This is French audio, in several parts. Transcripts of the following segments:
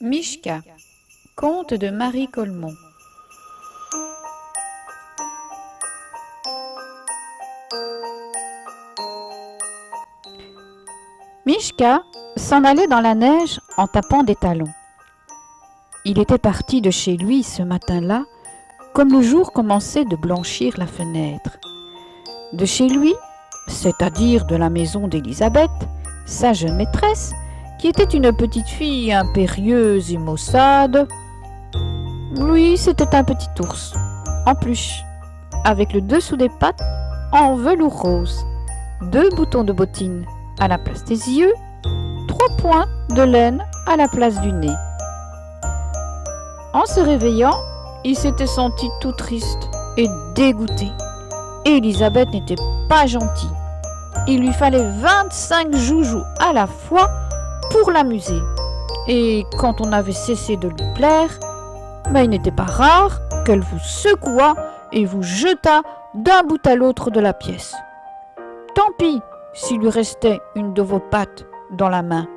Mishka, conte de Marie Colmont. Mishka s'en allait dans la neige en tapant des talons. Il était parti de chez lui ce matin-là, comme le jour commençait de blanchir la fenêtre. De chez lui, c'est-à-dire de la maison d'Élisabeth, sa jeune maîtresse, qui était une petite fille impérieuse et maussade. Lui, c'était un petit ours, en peluche, avec le dessous des pattes en velours rose, 2 boutons de bottines à la place des yeux, 3 points de laine à la place du nez. En se réveillant, il s'était senti tout triste et dégoûté. Élisabeth n'était pas gentille. Il lui fallait 25 joujoux à la fois pour l'amuser. Et quand on avait cessé de lui plaire, il n'était pas rare qu'elle vous secouât et vous jetât d'un bout à l'autre de la pièce. Tant pis s'il lui restait une de vos pattes dans la main.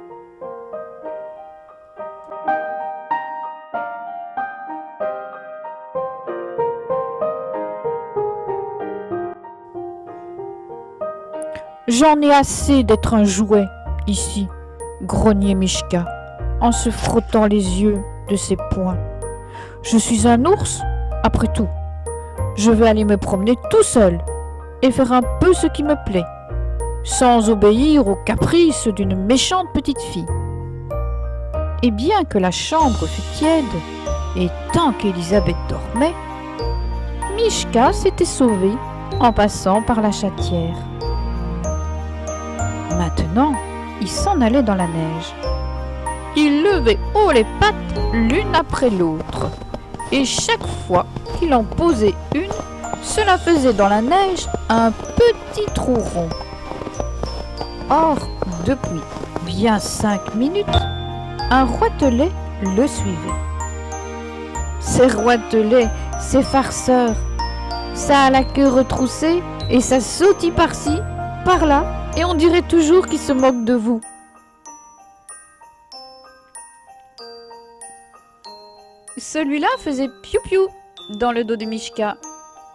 J'en ai assez d'être un jouet ici, grognait Mishka en se frottant les yeux de ses poings. Je suis un ours, après tout. Je vais aller me promener tout seul et faire un peu ce qui me plaît, sans obéir aux caprices d'une méchante petite fille. Et bien que la chambre fût tiède, et tant qu'Élisabeth dormait, Mishka s'était sauvé en passant par la chatière. Maintenant, il s'en allait dans la neige. Il levait haut les pattes l'une après l'autre, et chaque fois qu'il en posait une, cela faisait dans la neige un petit trou rond. Or, depuis bien 5 minutes, un roitelet le suivait. Ces roitelets, ces farceurs, ça a la queue retroussée et ça sautille par-ci, par-là, et on dirait toujours qu'ils se moquent de vous. Celui-là faisait piou-piou dans le dos de Mishka.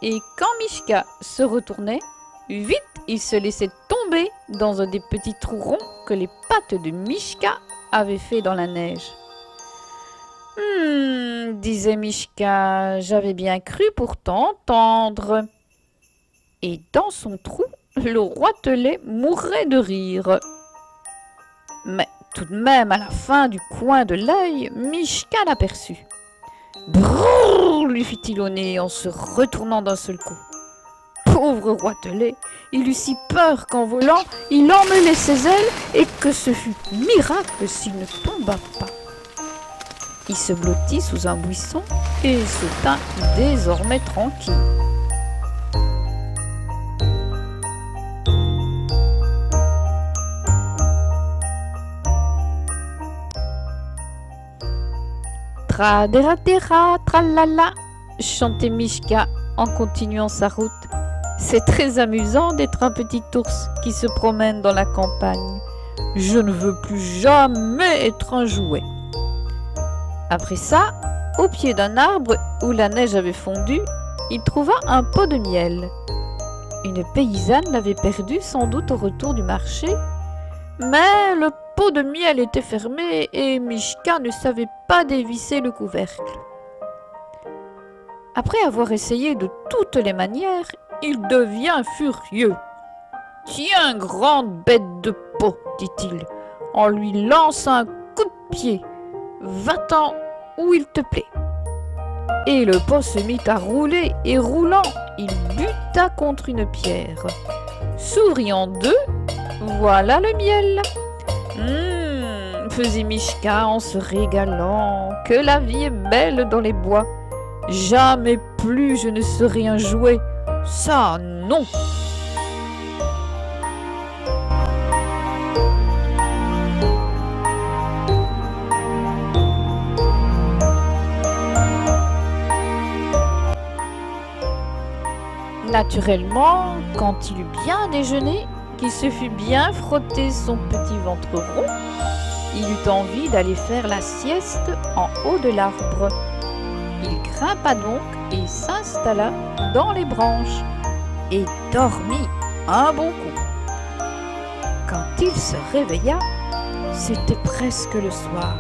Et quand Mishka se retournait, vite il se laissait tomber dans un des petits trous ronds que les pattes de Mishka avaient fait dans la neige. Disait Mishka, j'avais bien cru pourtant entendre. Et dans son trou, le roitelet mourait de rire. Mais tout de même, à la fin du coin de l'œil, Mishka l'aperçut. Brrr, lui fit-il au nez en se retournant d'un seul coup. Pauvre roitelet, il eut si peur qu'en volant, il emmenait ses ailes et que ce fut miracle s'il ne tomba pas. Il se blottit sous un buisson et se tint désormais tranquille. Tra-dera-dera, tralala, chantait Mishka en continuant sa route. C'est très amusant d'être un petit ours qui se promène dans la campagne. Je ne veux plus jamais être un jouet. Après ça, au pied d'un arbre où la neige avait fondu, il trouva un pot de miel. Une paysanne l'avait perdu sans doute au retour du marché, mais le pot de miel était fermé et Mishka ne savait pas dévisser le couvercle. Après avoir essayé de toutes les manières, il devient furieux. « Tiens, grande bête de pot, dit-il, en lui lançant un coup de pied. Va-t'en où il te plaît. » Et le pot se mit à rouler, et roulant, il buta contre une pierre. Souriant d'eux, voilà le miel. Faisait Mishka en se régalant, que la vie est belle dans les bois. Jamais plus je ne serai un jouet. Ça, non! Naturellement, quand il eut bien déjeuné, qu'il se fut bien frotté son petit ventre rond, Il eut envie d'aller faire la sieste en haut de l'arbre. Il grimpa donc et s'installa dans les branches et dormit un bon coup. Quand il se réveilla, c'était presque le soir.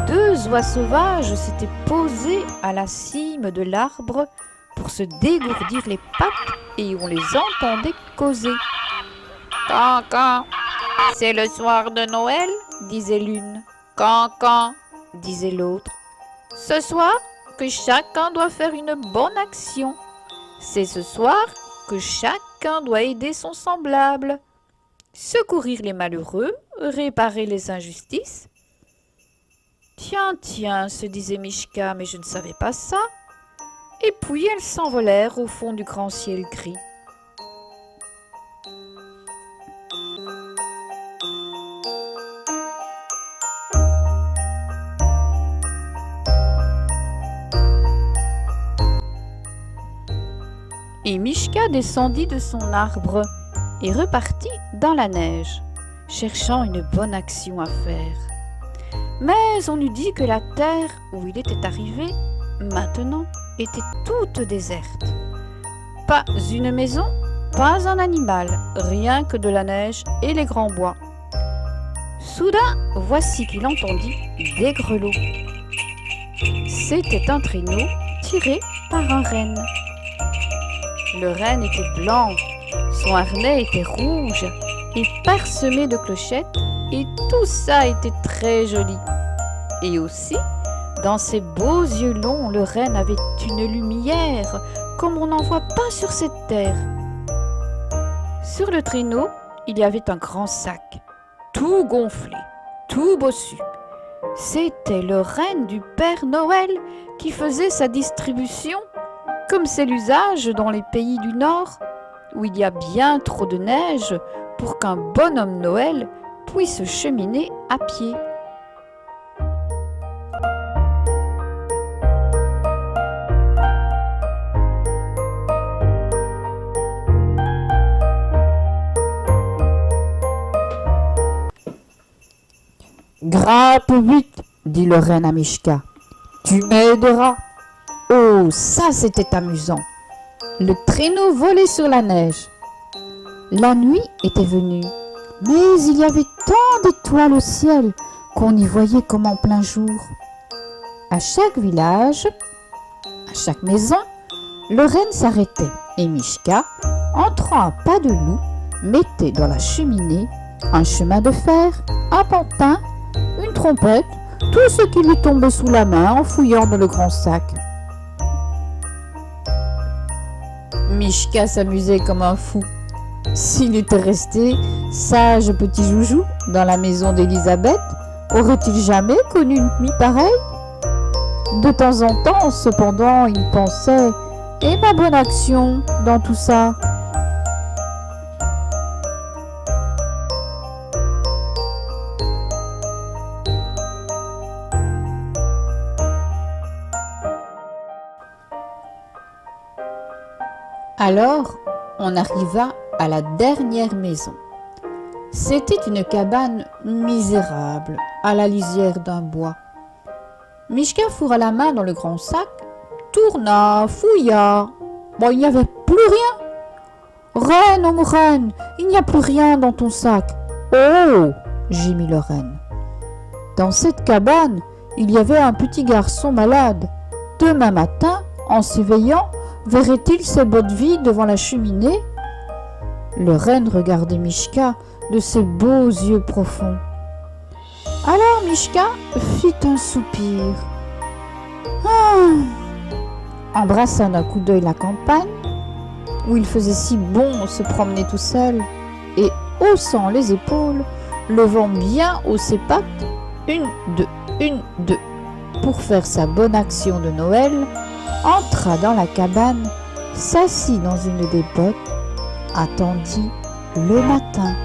Deux oies sauvages s'étaient posées à la cime de l'arbre pour se dégourdir les pattes et on les entendait causer. « Cancan, c'est le soir de Noël » disait l'une. « Cancan » disait l'autre. « Ce soir que chacun doit faire une bonne action. C'est ce soir que chacun doit aider son semblable. Secourir les malheureux, réparer les injustices. » « Tiens, tiens, se disait Michka, mais je ne savais pas ça. » Et puis elles s'envolèrent au fond du grand ciel gris. Et Michka descendit de son arbre et repartit dans la neige, cherchant une bonne action à faire. Mais on eût dit que la terre où il était arrivé, maintenant, était toute déserte. Pas une maison, pas un animal, rien que de la neige et les grands bois. Soudain, voici qu'il entendit des grelots. C'était un traîneau tiré par un renne. Le renne était blanc, son harnais était rouge et parsemé de clochettes, et tout ça était très joli. Et aussi, dans ses beaux yeux longs, le renne avait une lumière comme on n'en voit pas sur cette terre. Sur le traîneau, il y avait un grand sac, tout gonflé, tout bossu. C'était le renne du Père Noël qui faisait sa distribution, comme c'est l'usage dans les pays du Nord, où il y a bien trop de neige pour qu'un bonhomme Noël puisse cheminer à pied. Grimpe vite, dit le renne à Michka. Tu m'aideras. Oh, ça c'était amusant. Le traîneau volait sur la neige. La nuit était venue, mais il y avait tant d'étoiles au ciel qu'on y voyait comme en plein jour. À chaque village, à chaque maison, le renne s'arrêtait et Michka, entrant à pas de loup, mettait dans la cheminée un chemin de fer, un pantin, une trompette, tout ce qui lui tombait sous la main en fouillant dans le grand sac. Michka s'amusait comme un fou. S'il était resté sage petit joujou dans la maison d'Élisabeth, aurait-il jamais connu une nuit pareille? De temps en temps, cependant, il pensait « Et ma bonne action dans tout ça ?» Alors, on arriva à la dernière maison. C'était une cabane misérable, à la lisière d'un bois. Michka fourra la main dans le grand sac, tourna, fouilla. Bon, il n'y avait plus rien. Reine, oh reine, il n'y a plus rien dans ton sac. Oh, gémit le renne. Dans cette cabane, il y avait un petit garçon malade. Demain matin, en s'éveillant, verrait-il ses bottes vides devant la cheminée? Le renne regardait Michka de ses beaux yeux profonds. Alors Michka fit un soupir, embrassa d'un coup d'œil la campagne, où il faisait si bon se promener tout seul, et haussant les épaules, levant bien haut ses pattes, une, deux, pour faire sa bonne action de Noël, entra dans la cabane, s'assit dans une des bottes, attendit le matin.